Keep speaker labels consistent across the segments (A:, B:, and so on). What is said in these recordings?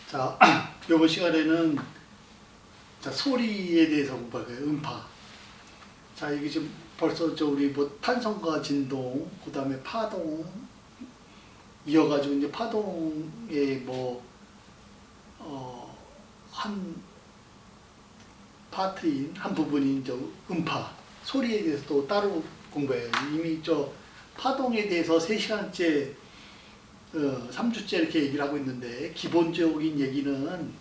A: 자, 이번 시간에는 자, 소리에 대해서 공부할 거예요. 음파. 자, 이게 지금 벌써 우리 뭐 탄성과 진동, 그 다음에 파동 이어가지고 이제 파동의 한 파트인 한 부분인 음파, 소리에 대해서 또 따로 공부해요. 이미 파동에 대해서 3시간째 3주째 이렇게 얘기를 하고 있는데, 기본적인 얘기는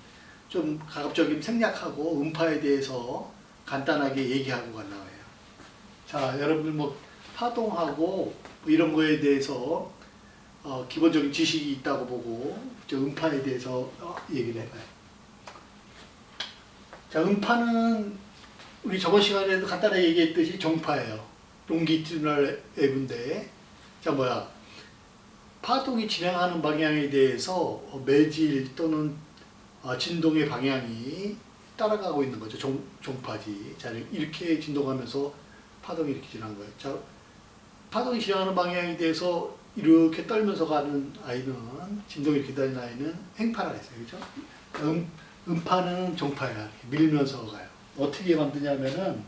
A: 좀 가급적이면 생략하고 음파에 대해서 간단하게 얘기하고 나와요. 자, 여러분들 파동하고 이런 거에 대해서 기본적인 지식이 있다고 보고 음파에 대해서 얘기를 해봐요. 자, 음파는 우리 저번 시간에도 간단하게 얘기했듯이 정파예요. 롱기튜디널 웨브인데, 자 파동이 진행하는 방향에 대해서 매질 또는 진동의 방향이 따라가고 있는 거죠. 종파지. 자, 이렇게 진동하면서 파동이 이렇게 진행하는 거예요. 자, 파동이 진행하는 방향에 대해서 이렇게 떨면서 가는 아이는, 진동이 이렇게 다니는 아이는 횡파라 했어요. 그죠? 음파는 종파야. 밀면서 가요. 어떻게 만드냐면은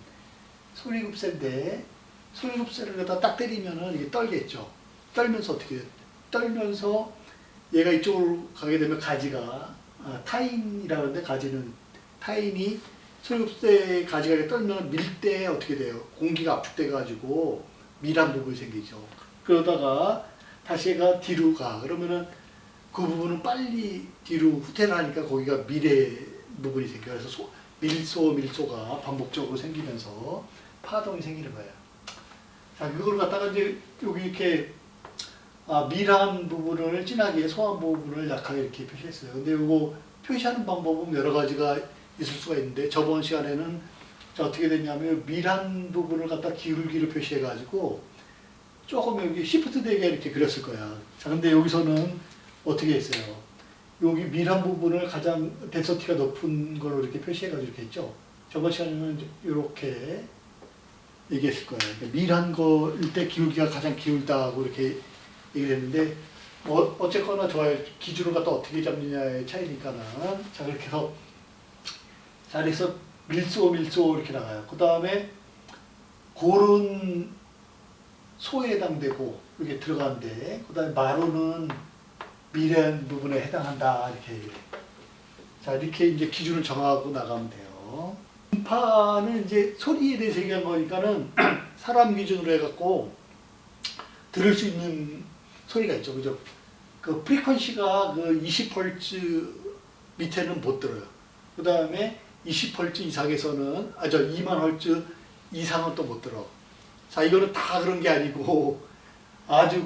A: 소리급세인데, 소리급세를 갖다 딱 때리면은 이게 떨겠죠. 떨면서 어떻게 돼요? 떨면서 얘가 이쪽으로 가게 되면 가지가 타인이라고 하는데, 가지는 타인이 소리급세 가지가 떨면 밀 때 어떻게 돼요? 공기가 압축돼 가지고 밀한 부분이 생기죠. 그러다가 다시 얘가 뒤로 가. 그러면은 그 부분은 빨리 뒤로 후퇴를 하니까 거기가 밀의 부분이 생겨요. 그래서 밀소가 반복적으로 생기면서 파동이 생기는 거예요. 자, 그걸 갖다가 이제 여기 이렇게 밀한 부분을 진하게, 소한 부분을 약하게 이렇게 표시했어요. 근데 이거 표시하는 방법은 여러 가지가 있을 수가 있는데, 저번 시간에는 어떻게 됐냐면 밀한 부분을 갖다 기울기로 표시해가지고 조금 여기 시프트 되게 이렇게 그렸을 거야. 자, 근데 여기서는 어떻게 했어요? 여기 밀한 부분을 가장 덴서티가 높은 걸로 이렇게 표시해가지고 이렇게 했죠. 저번 시간에는 이렇게 얘기했을 거예요. 그러니까 밀한 거일 때 기울기가 가장 기울다고 이렇게 얘기를 했는데, 어쨌거나 좋아요. 기준을 갖다 어떻게 잡느냐의 차이니까는. 자, 그렇게 해서, 자, 그래서 밀소 이렇게 나가요. 그 다음에 골은 소에 해당되고 이렇게 들어가는데, 그 다음에 마루는 밀한 부분에 해당한다, 이렇게 얘기해요. 자, 이렇게 이제 기준을 정하고 나가면 돼요. 음파는 이제 소리에 대해서 얘기한 거니까는 사람 기준으로 해갖고 들을 수 있는 소리가 있죠. 그죠? 그 프리퀀시가 그 20Hz 밑에는 못 들어요. 그 다음에 20Hz 이상에서는, 2만 Hz 이상은 또 못 들어. 자, 이거는 다 그런 게 아니고, 아주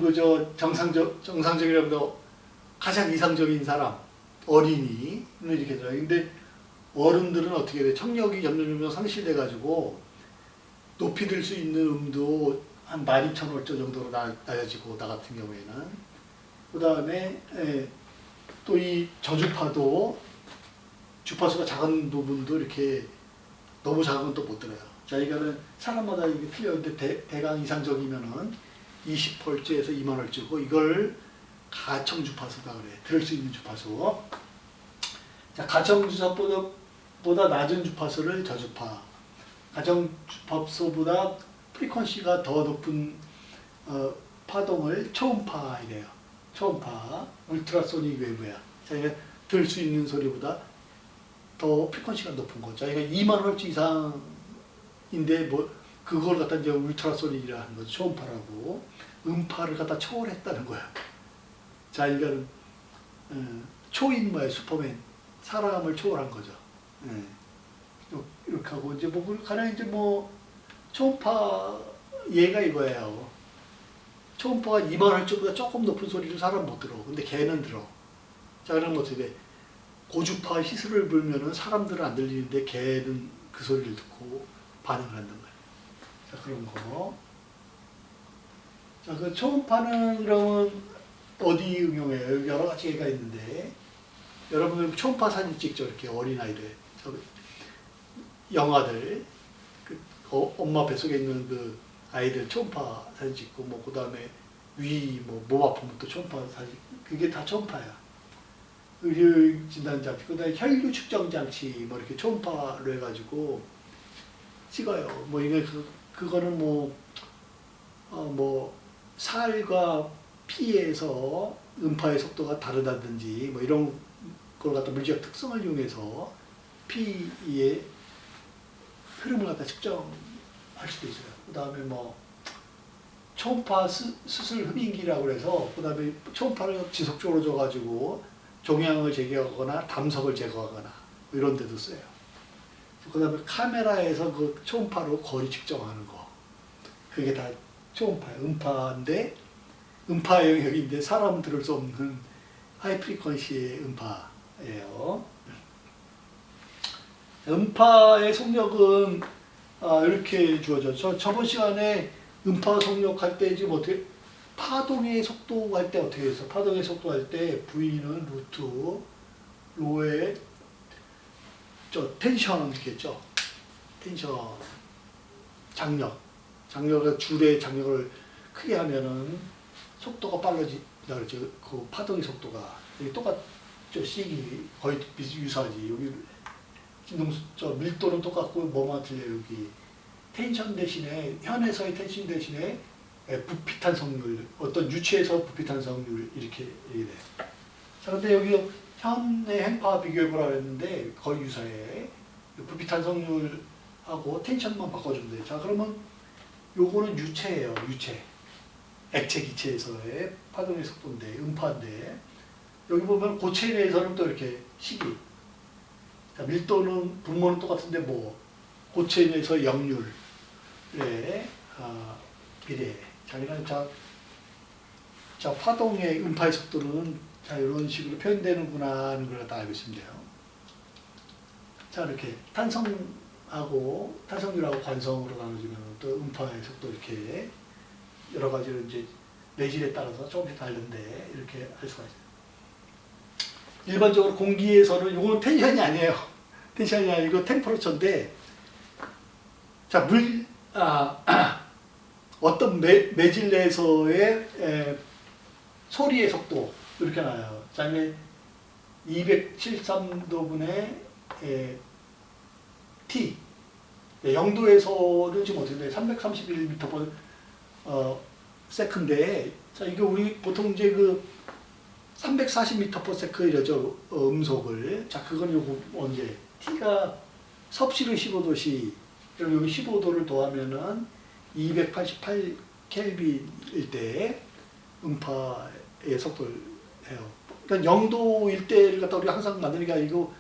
A: 정상적이라면 가장 이상적인 사람, 어린이는 이렇게 들어요. 근데 어른들은 어떻게 돼? 청력이 점점 상실돼가지고, 높이 들 수 있는 음도 한 12,000Hz 정도로 낮아지고, 나 같은 경우에는. 그 다음에 또 이 저주파도, 주파수가 작은 부분도 이렇게 너무 작은 건 또 못 들어요. 자, 이거는 사람마다 이게 틀렸는데, 대강 이상적이면은 20Hz에서 2만 Hz고, 이걸 가청 주파수다 그래. 들을 수 있는 주파수. 자, 가청 주파수보다 낮은 주파수를 저주파. 가청 주파수보다 프리퀀시가 더 높은 파동을 초음파 이래요. 초음파, 울트라소닉 웨브야. 자, 이게 들을 수 있는 소리보다 더 프리퀀시가 높은 거. 자, 이거 2만 Hz 이상인데 그걸 갖다 이제 울트라소닉이라 하는 거죠. 초음파라고. 음파를 갖다 초월했다는 거야. 자, 이거는 초인마의 슈퍼맨, 사람을 초월한 거죠. 이렇게 하고 이제 가령 이제 초음파 얘가 이거예요. 초음파가 2만 Hz보다 조금 높은 소리를 사람 못 들어. 근데 걔는 들어. 자, 그러면 어떻게 돼? 고주파 히스를 불면은 사람들은 안 들리는데 걔는 그 소리를 듣고 반응을 한단 말이야. 자, 그런 거. 자, 그 초음파는 그러면 어디 응용해요? 여러 가지가 있는데, 여러분 초음파 사진 찍죠. 이렇게 어린아이들. 영아들. 엄마 뱃속에 있는 그 아이들 초음파 사진 찍고, 그 다음에 몸 아프면 또 초음파 사실 그게 다 초음파야. 의료 진단 장치, 그다음에 혈류 측정 장치 뭐 이렇게 초음파로 해가지고 찍어요. 뭐 이게 그거는 뭐 살과 피에서 음파의 속도가 다르다든지 뭐 이런 걸 갖다 물리적 특성을 이용해서 피의 흐름을 갖다 측정할 수도 있어요. 그다음에 뭐 초음파 수술 흡인기라고 그래서 그다음에 초음파를 지속적으로 줘가지고 종양을 제거하거나 담석을 제거하거나 이런 데도 써요. 그다음에 카메라에서 그 초음파로 거리 측정하는 거, 그게 다 초음파예요. 음파인데 음파 영역인데 사람 들을 수 없는 하이 프리퀀시의 음파예요. 음파의 속력은 이렇게 주어져. 저번 시간에 음파 속력할 때 지금 어떻게 파동의 속도 할 때 어떻게 했어? 파동의 속도 할 때 V는 루트 로의 텐션 이렇게 했죠. 텐션, 장력을 줄의 장력을 크게 하면은 속도가 빨라진다 그랬죠. 그 파동의 속도가 똑같죠. C기 거의 유사하지. 여기 밀도는 똑같고 뭐만 틀려. 여기 텐션 대신에 현에서의 텐션 대신에 부피 탄성률, 어떤 유체에서 부피 탄성률 이렇게 돼. 자, 근데 여기 현의 행파 비교해보라 그랬는데 거의 유사해. 부피 탄성률하고 텐션만 바꿔주면 돼. 자, 그러면 요거는 유체예요. 유체. 액체 기체에서의 파동의 속도인데, 음파인데, 여기 보면 고체 내에서는 또 이렇게 식이. 자, 밀도는 분모는 똑같은데 뭐 고체 내에서 역률에 비례해. 자, 파동의 음파의 속도는 자, 이런 식으로 표현되는구나 하는 걸 다 알고 있으면 돼요. 자, 이렇게 탄성하고 탄성률하고 관성으로 나눠지면 또 음파의 속도 이렇게 여러 가지로 이제 내질에 따라서 조금씩 다른데 이렇게 알 수가 있어요. 일반적으로 공기에서는 이거는 텐션이 아니에요. 텐션이 아니고 템퍼러처인데, 자, 어떤 매질 내에서의 소리의 속도 이렇게 나와요. 자, 273도분의 T 0도에서는 지금 어떻게 돼? 331m/s. 자, 이게 우리 보통 이제 그 340m/s 이러죠. 음속을. 자, 그건 요거 언제? T가 섭씨로 15도씨. 그럼 여기 15도를 더하면은 288 켈빈일 때 음파의 속도를 해요. 그러니까 0도일 때를 갖다 우리가 항상 만드는 게 아니고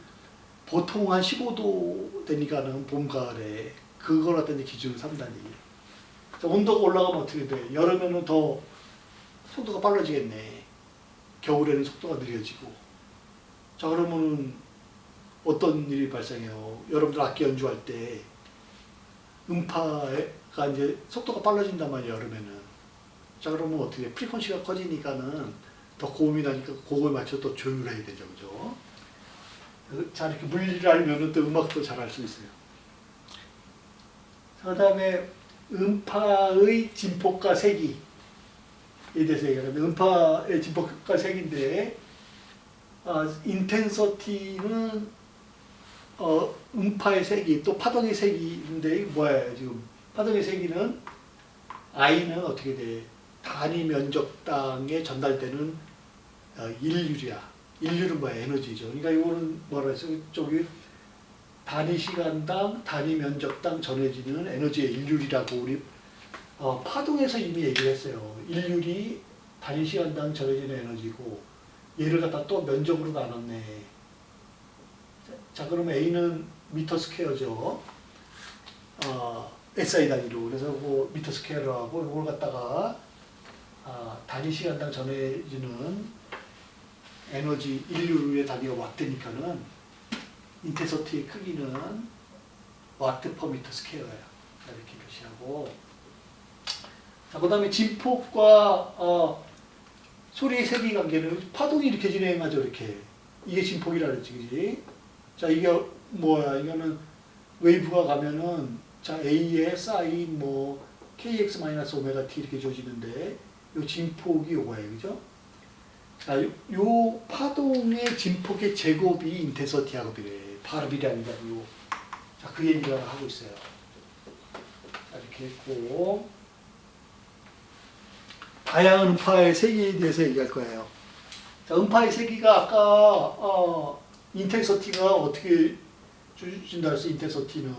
A: 보통 한 15도 되니까는 봄, 가을에 그걸 갖다 이제 기준으로 삼다니. 온도가 올라가면 어떻게 돼? 여름에는 더 속도가 빨라지겠네. 겨울에는 속도가 느려지고. 자, 그러면은 어떤 일이 발생해요? 여러분들 악기 연주할 때 음파가 이제 속도가 빨라진단 말이에요, 여름에는. 자, 그러면 어떻게 돼? 프리퀀시가 커지니까는 더 고음이 나니까 그거에 맞춰 또 조율해야 되죠, 그죠? 자, 이렇게 물리를 알면은 또 음악도 잘 할 수 있어요. 그 다음에 음파의 진폭과 세기에 대해서 얘기하는데, 음파의 진폭과 세기인데, 인텐서티는 음파의 세기, 또 파동의 세기인데, 뭐예요, 지금? 파동의 세기는 I는 어떻게 돼? 단위 면적당에 전달되는 인류야. 인류는 뭐야? 에너지죠. 그러니까 이거는 뭐라 했어? 저기 단위 시간당, 단위 면적당 전해지는 에너지의 인류리라고 우리 파동에서 이미 얘기를 했어요. 인류리 단위 시간당 전해지는 에너지고, 얘를 갖다 또 면적으로 나눴네. 자, 그러면 A는 미터 스퀘어죠. SI 단위로. 그래서 그 미터 스퀘어로 하고, 이걸 갖다가 단위 시간당 전해지는 에너지 인류의 단위가 와트니까는 인텐서티의 크기는 와트 퍼 미터 스퀘어예요. 이렇게 표시하고. 자, 그 다음에 진폭과 소리의 세기 관계는 파동이 이렇게 진행하죠, 이렇게. 이게 진폭이라 그랬지, 그지? 자, 이게 뭐야? 이거는 웨이브가 가면은, 자, A에 사인 뭐 KX-오메가 T 이렇게 주어지는데, 요 진폭이 요거예요. 그죠? 자, 요 파동의 진폭의 제곱이 인텐서티 하고비래. 바르비량이다. 요. 자, 그 얘기를 하고 있어요. 자, 이렇게 했고, 다양한 음파의 세기에 대해서 얘기할 거예요. 자, 음파의 세기가 아까 인텐서티가 어떻게 준다 해서 인텐서티는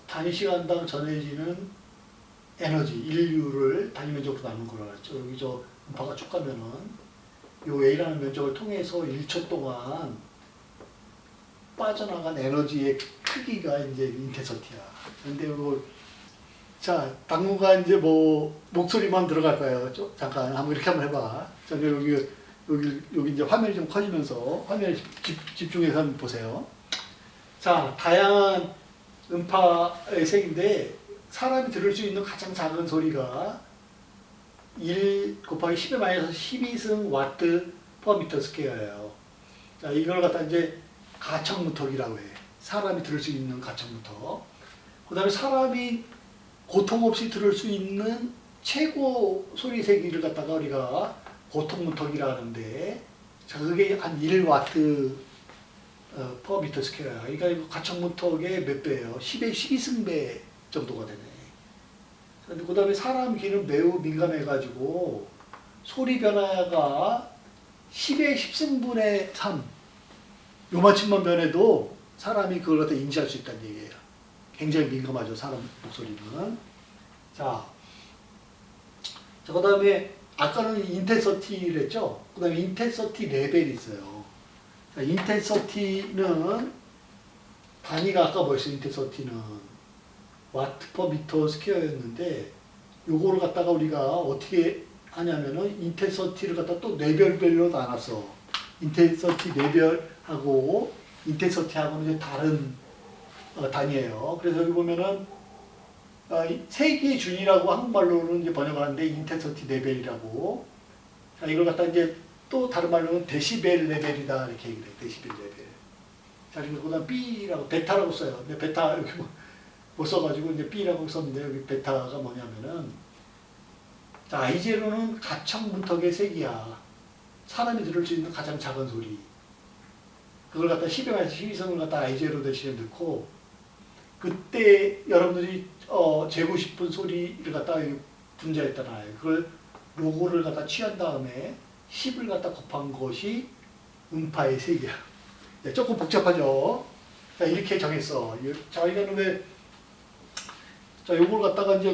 A: 단위 시간당 전해지는 에너지, 인류를 단위 면적으로 나눈 거라 했죠. 여기 저 음파가 쭉 가면은 요 A라는 면적을 통해서 1초 동안 빠져나간 에너지의 크기가 이제 인텐서티야. 근데 이거 자, 당분간 이제 뭐 목소리만 들어갈 거예요. 잠깐 한번 이렇게 한번 해봐. 자, 여기 이제 화면이 좀 커지면서 화면에 집중해서 한번 보세요. 자, 다양한 음파의 색인데 사람이 들을 수 있는 가장 작은 소리가 1 곱하기 10의 마이너스 12승 와트 퍼 미터 스퀘어예요. 자, 이걸 갖다 이제 가청무턱이라고 해. 사람이 들을 수 있는 가청무턱. 그 다음에 사람이 고통 없이 들을 수 있는 최고 소리 세기를 갖다가 우리가 고통무턱이라 하는데, 자, 그게 한 1와트 퍼 미터 스퀘어야. 그러니까 가청무턱의 몇 배예요? 10의 12승배 정도가 되네. 그 다음에 사람 귀는 매우 민감해가지고 소리 변화가 10의 10승분의 3 요만큼만 변해도 사람이 그걸 갖다 인지할 수 있다는 얘기예요. 굉장히 민감하죠, 사람 목소리는. 자, 그 다음에 아까는 인텐서티를 했죠. 그 다음에 인텐서티 레벨이 있어요. 자, 인텐서티는 단위가 아까 뭐였어요? 인텐서티는 와트 퍼 미터 스퀘어였는데, 요거를 갖다가 우리가 어떻게 하냐면은 인텐서티를 갖다 또 레벨별로 나눴어. 인텐서티 레벨하고 인텐서티하고는 이제 다른 단위예요. 그래서 여기 보면은 세기의 준이라고 한국말로는 이제 번역하는데 인텐서티 레벨이라고. 자, 이걸 갖다 이제 또 다른 말로는 데시벨 레벨이다 이렇게 얘기를 해. 데시벨 레벨. 자, 그리고 그다음 B라고 베타라고 써요. 근데 베타 여기 못 써가지고 이제 B라고 썼는데 여기 베타가 뭐냐면은, 자, I0는 가청문턱의 세기야. 사람이 들을 수 있는 가장 작은 소리. 그걸 갖다 10에 마이너스 12성을 갖다 I0 대신에 넣고, 그때 여러분들이 재고 싶은 소리를 갖다 분자했잖아요. 그걸 로고를 갖다 취한 다음에 10을 갖다 곱한 것이 음파의 세기야. 네, 조금 복잡하죠. 자, 이렇게 정했어. 자, 이거는 왜, 자, 요걸 갖다가 이제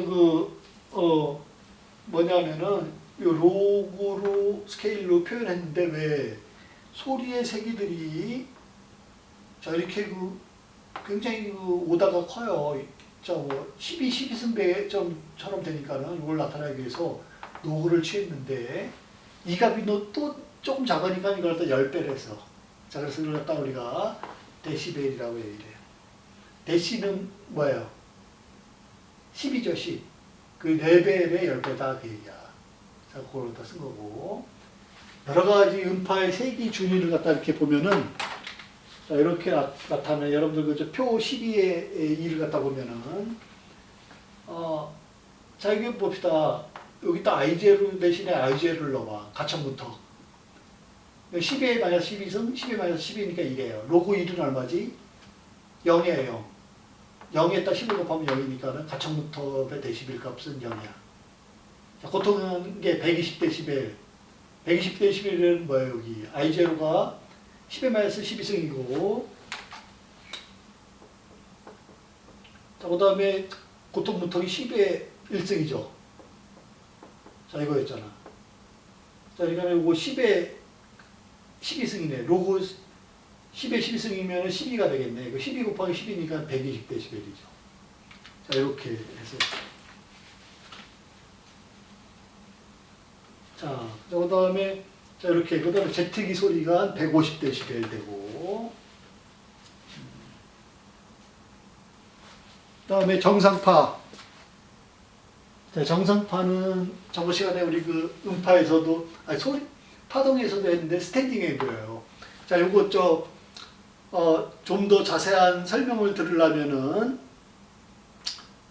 A: 뭐냐면은, 요 로고로 스케일로 표현했는데 왜 소리의 세기들이 자, 이렇게 굉장히 오다가 커요. 자, 뭐 12승배점처럼 되니까는 이걸 나타나기 위해서 로고를 취했는데, 이 값이 또 조금 작으니까 이걸 갖다 10배를 했어. 자, 그래서 이걸 갖다 우리가 데시벨이라고 얘기를 해요. 데시는 뭐예요? 10이죠, 10. 그 레벨의 10배다 그 얘기야. 자, 그걸 갖다 쓴 거고. 여러 가지 음파의 세기 준위를 갖다 이렇게 보면은, 자, 이렇게 나타나는 여러분들 그저 표 12의 2를 갖다 보면은, 자, 이게 봅시다. 여기다 I0 대신에 I0를 넣어봐. 가청부터. 10의 마이너스 12승, 10의 마이너스 12니까 1이에요. 로고 1은 얼마지? 0이에요. 0에다 10을 곱하면 0이니까는 가청부터의 데시벨 값은 0이야. 자, 고통은 게 120데시벨. 120데시벨은 뭐예요, 여기? I0가 10의 마이너스 12승이고, 자, 그 다음에 고통 무턱이 10의 1승이죠. 자, 이거였잖아. 자, 그러니까 이거 10의 12승이네. 로고 10의 12승이면 12가 되겠네. 이거 12 곱하기 10이니까 120데시벨이죠. 자, 이렇게 해서. 자, 그 다음에, 자, 이렇게, 그 다음에 제트기 소리가 150데시벨 되고, 그 다음에 정상파. 자, 정상파는 저번 시간에 우리 그 음파에서도, 아니, 파동에서도 했는데 스탠딩 웨이브예요. 자, 요거 좀 더 자세한 설명을 들으려면은,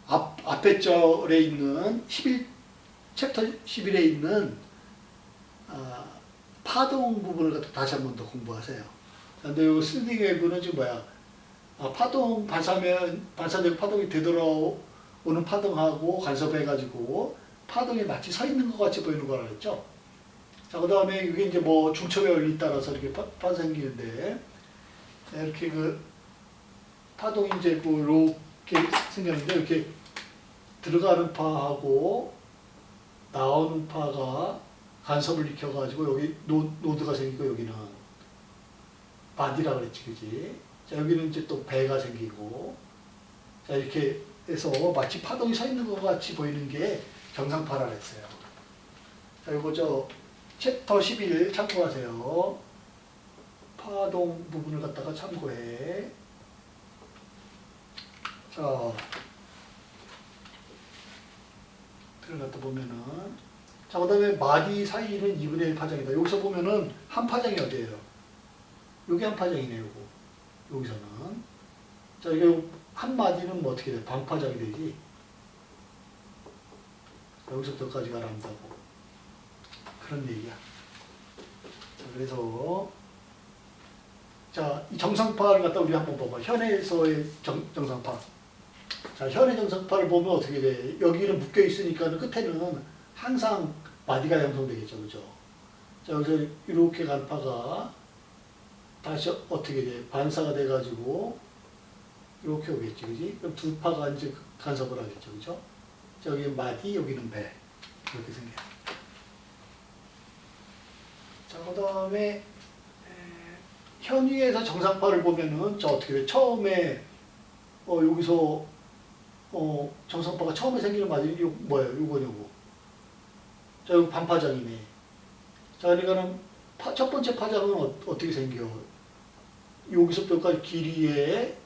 A: 앞에 절에 있는 챕터 11에 있는 파동 부분을 갖다 다시 한 번 더 공부하세요. 근데 이 슬링 웨이브는 지금 뭐야? 파동 반사되고 파동이 되돌아오는 파동하고 간섭해가지고 파동이 마치 서 있는 것 같이 보이는 거라 그랬죠. 자, 그 다음에 이게 이제 뭐 중첩의 원리 따라서 이렇게 생기는데, 이렇게 그 파동이 이제 뭐 이렇게 생겼는데, 이렇게 들어가는 파하고 나오는 파가 간섭을 일으켜가지고 여기 노드가 생기고 여기는 바디라 그랬지, 그지? 자, 여기는 이제 또 배가 생기고, 자, 이렇게 해서 마치 파동이 서 있는 것 같이 보이는 게 정상파라 그랬어요. 자, 이거 챕터 11 참고하세요. 파동 부분을 갖다가 참고해. 자, 들어갔다 보면은, 자, 그 다음에 마디 사이는 2분의 1 파장이다. 여기서 보면은 한 파장이 어디예요? 여기 한 파장이네요, 요거. 여기서는. 자, 이게 한 마디는 뭐 어떻게 돼? 반파장이 되지? 여기서부터까지가 남다고. 그런 얘기야. 자, 그래서, 자, 이 정상파를 갖다 우리 한번 봐봐. 현에서의 정상파. 자, 현의 정상파를 보면 어떻게 돼? 여기는 묶여 있으니까 끝에는 항상 마디가 형성되겠죠, 그죠? 자, 여기서 이렇게 간 파가 다시 어떻게 돼? 반사가 돼가지고 이렇게 오겠지, 그지? 그럼 두 파가 이제 간섭을 하겠죠, 그죠? 자, 여기 마디, 여기는 배. 이렇게 생겨요. 자, 그 다음에 현위에서 정상파를 보면은 자, 어떻게 돼? 처음에 여기서 정상파가 처음에 생기는 마디, 이거 뭐예요? 요거. 자, 이거 반파장이네. 자, 그러니까는 첫 번째 파장은 어떻게 생겨? 여기서부터 여기까지 길이에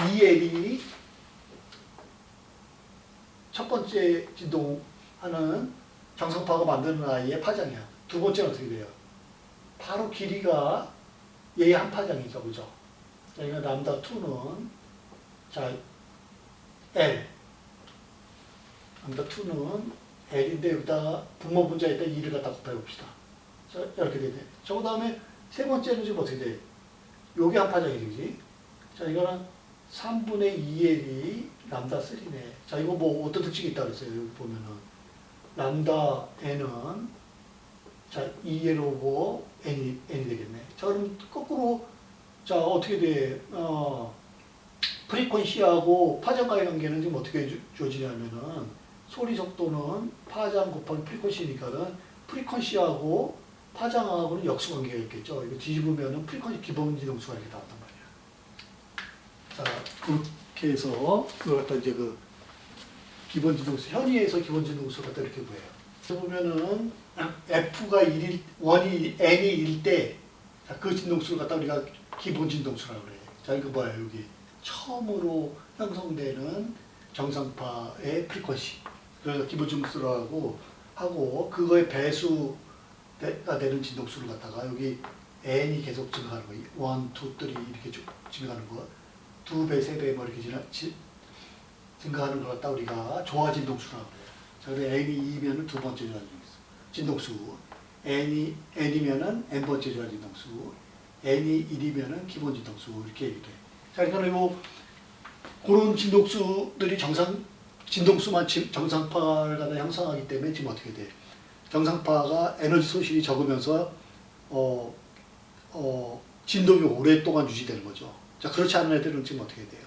A: 2L이 첫 번째 진동하는 정상파가 만드는 아이의 파장이야. 두 번째는 어떻게 돼요? 바로 길이가 얘의 한 파장이죠, 그죠? 자, 이거 람다 2는 자 L, 람다 2는 L인데 여기다가 분모 분자에다 2를 갖다 곱해봅시다. 자, 이렇게 되네. 저 그 다음에 세 번째는 지금 어떻게 돼? 요게 한 파장이지, 그지? 자, 이거는 3분의 2L이 람다 3네. 자, 이거 뭐 어떤 특징이 있다 그랬어요? 여기 보면은 람다 N은 자, 2L 오고 N이 되겠네. 자, 그럼 거꾸로 자, 어떻게 돼? 프리퀀시하고 파장과의 관계는 지금 어떻게 주어지냐면은 소리 속도는 파장 곱하기 프리퀀시니까는 프리퀀시하고 파장하고는 역수관계가 있겠죠. 이거 뒤집으면은 프리퀀시 기본 진동수가 이렇게 나왔단 말이야. 자, 그렇게 해서 그걸 갖다 이제 그 기본 진동수, 현위에서 기본 진동수를 갖다 이렇게 구해요. 그래서 보면은 F가 1일, N이 1일 때, 그 진동수를 갖다 우리가 기본 진동수라고 그래요. 자, 이거 뭐야, 여기. 처음으로 형성되는 정상파의 프리퀀시. 그래서 기본 진동수라고 하고, 그거의 배수가 되는 진동수를 갖다가 여기 N이 계속 증가하는 거. 1, 2, 3 이렇게 쭉 증가하는 거. 2배, 3배 뭐 이렇게 증가하는 걸 갖다 우리가 조화 진동수라고 그래요. 자, 그래서 N이 2면은 두 번째 조화 진동수. N이면은 N번째 조화 진동수. N이 1이면은 기본 진동수. 이렇게 얘기돼. 자, 그러니까 그런 진동수들이 진동수만 정상파를 갖다 형성하기 때문에 지금 어떻게 돼? 정상파가 에너지 소실이 적으면서 진동이 오랫동안 유지되는 거죠. 자, 그렇지 않은 애들은 지금 어떻게 돼요?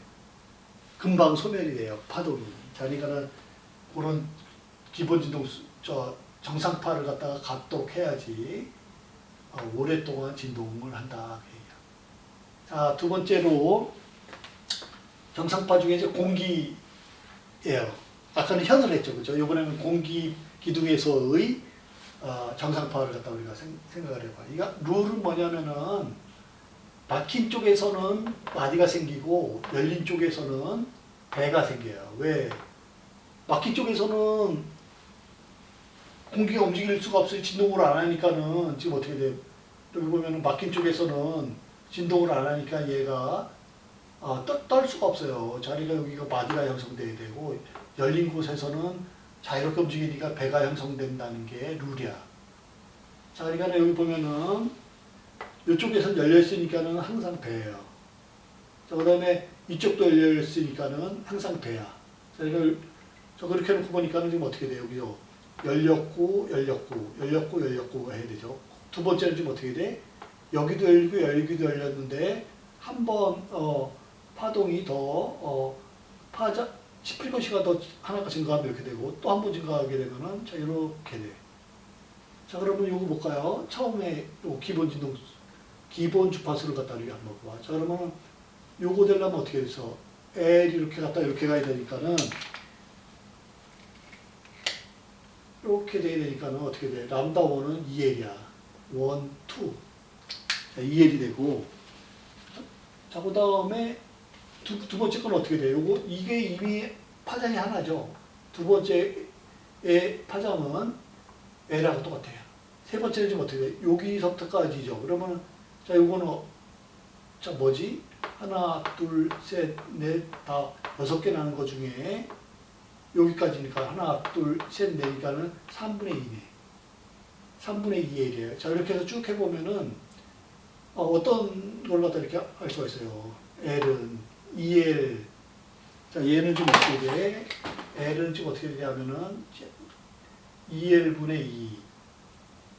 A: 금방 소멸이 돼요, 파동이. 자, 그러니까는 그런 기본 진동수, 정상파를 갖다가 갖도록 해야지 오랫동안 진동을 한다. 자, 두 번째로 정상파 중에 이제 공기예요. 아까는 현을 했죠, 그죠? 이번에는 공기 기둥에서의 정상파를 갖다 우리가 생각을 해봐. 이거 룰은 뭐냐면은 막힌 쪽에서는 마디가 생기고 열린 쪽에서는 배가 생겨요. 왜? 막힌 쪽에서는 공기가 움직일 수가 없어요. 진동을 안 하니까는 지금 어떻게 돼요? 여기 보면은 막힌 쪽에서는 진동을 안 하니까 얘가 떨 수가 없어요. 자리가 여기가 마디가 형성돼야 되고 열린 곳에서는 자유롭게 움직이니까 배가 형성된다는 게 룰이야. 자, 그러니까 여기 보면은 이쪽에서는 열려 있으니까는 항상 배예요. 자, 그다음에 이쪽도 열려 있으니까는 항상 배야. 자, 이걸 저 그렇게 놓고 보니까는 지금 어떻게 돼요? 여기서 열렸고 열렸고 열렸고 열렸고 해야 되죠. 두 번째는 지금 어떻게 돼? 여기도 열리고 여기도 열렸는데 한번 파동이 더 스프리퀀시가 더 하나가 증가하면 이렇게 되고 또 한 번 증가하게 되면은 자 이렇게 돼. 자 그러면 요거 볼까요? 처음에 요 기본 주파수를 갖다 이렇게 한번 봐. 자 그러면 요거 되려면 어떻게 돼서 L 이렇게 갖다 이렇게 가야 되니까는 이렇게 돼야 되니까는 어떻게 돼? 람다 1은 2L이야. 1, 2. 자, 2L이 되고 자 그 다음에 두 번째 건 어떻게 돼요? 요거 이게 이미 파장이 하나죠. 두 번째의 파장은 L하고 똑같아요. 세 번째는 지금 어떻게 돼? 여기서부터까지죠. 그러면 자 요거는 자 뭐지? 하나, 둘, 셋, 넷, 다 6개 나는 것 중에 여기까지니까 하나, 둘, 셋, 넷이니까는 3분의 2네. 3분의 2의 1이에요. 자 이렇게 해서 쭉 해보면은 어떤 걸 갖다 이렇게 알 수가 있어요. L은 2L. 자 얘는 지금 어떻게 돼? L은 지금 어떻게 되냐면은 2L분의 2.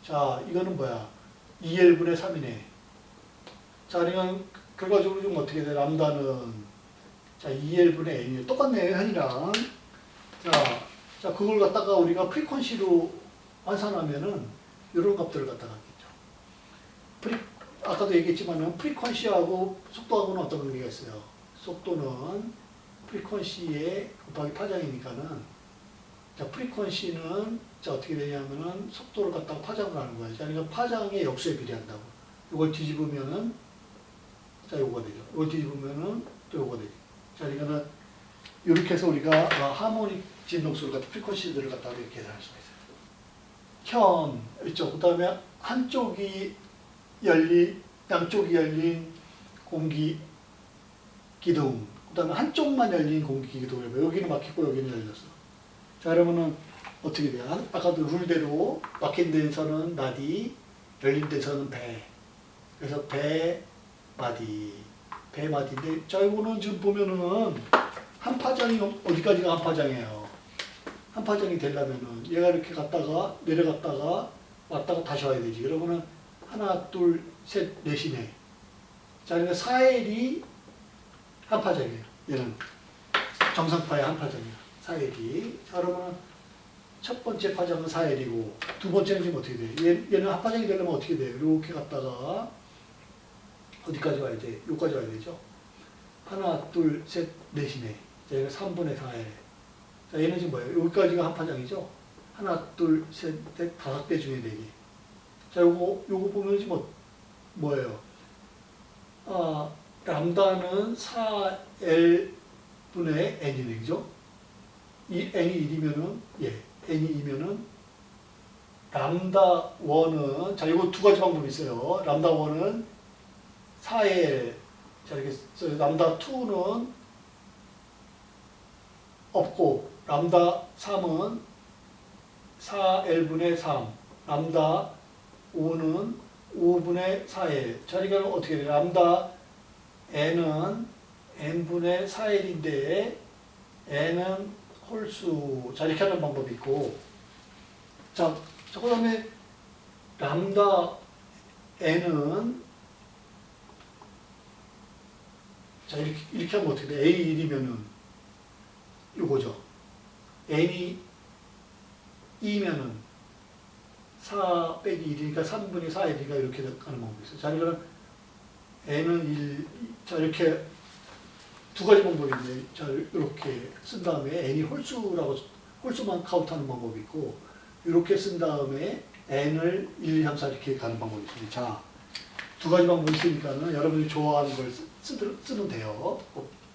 A: 자 이거는 뭐야? 2L분의 3이네. 자 그러니까 결과적으로 좀 어떻게 돼? 람다는 자 2L분의 N이 똑같네요. 현이랑. 자 그걸 갖다가 우리가 프리퀀시로 환산하면은 이런 값들을 갖다가 하겠죠. 아까도 얘기했지만은 프리퀀시하고 속도하고는 어떤 관계가 있어요? 속도는 프리퀀시에 곱하기 파장이니까는 자 프리퀀시는 자 어떻게 되냐면은 속도를 갖다가 파장을 하는 거예요. 자 그러니까 파장의 역수에 비례한다고. 이걸 뒤집으면은 자 요거가 되죠. 이걸 뒤집으면은 또 요거가 되죠. 자 그러니까는 이렇게 해서 우리가 하모닉 진동수를 갖다 프리퀀시들을 갖다가 이렇게 계산할 수가 있어요. 현 있죠. 그다음에 한쪽이 양쪽이 열린 공기 기둥. 그다음에 한쪽만 열린 공기 기둥을 여기는 막히고 여기는 열렸어. 자 그러면은 어떻게 돼요? 아까도 룰대로 막힌 데서는 나디, 열린 데서는 배. 그래서 배 마디인데 자 이거는 지금 보면은 한 파장이 어디까지가 한 파장이에요. 한 파장이 되려면은 얘가 이렇게 갔다가 내려갔다가 왔다가 다시 와야 되지. 그러면은 하나, 둘, 셋, 넷이네. 자, 그러니까 4L이 한 파장이에요. 얘는 정상파의 한 파장이야. 4L이. 자, 그러면 첫 번째 파장은 4L이고 두 번째는 지금 어떻게 돼? 얘는 한 파장이 되려면 어떻게 돼요? 이렇게 갔다가 어디까지 와야 돼? 여기까지 와야 되죠. 하나, 둘, 셋, 넷이네. 자, 얘가 3분의 4L. 자, 얘는 지금 뭐예요? 여기까지가 한 파장이죠. 하나, 둘, 셋, 넷, 5개 중에 4개. 자, 요거 보면 지금 뭐예요? 람다는 4L분의 N이네, 그죠? 이 N이 1이면은, N이 2면은, 람다 1은, 자, 이거 두 가지 방법이 있어요. 람다 1은 4L, 자, 이렇게 써요. 람다 2는 없고, 람다 3은 4L분의 3, 람다 5는 5분의 4L. 자리가 어떻게 돼요? 람다 N은 N분의 4L인데 N은 홀수. 자, 이렇게 하는 방법이 있고. 자, 그 다음에 람다 N은 자, 이렇게 하면 어떻게 돼? A1이면은 요거죠. N이 2면은 4 빼기 1이니까 3분의 4L이니까 이렇게 가는 방법이 있어요. 자, 이거는 N은 1, 자, 이렇게 두 가지 방법이 있는데, 자, 이렇게 쓴 다음에 N이 홀수만 카운트하는 방법이 있고, 이렇게 쓴 다음에 N을 1, 2, 3, 4 이렇게 가는 방법이 있습니다. 자, 두 가지 방법이 있으니까는 여러분이 좋아하는 걸 쓰면 돼요.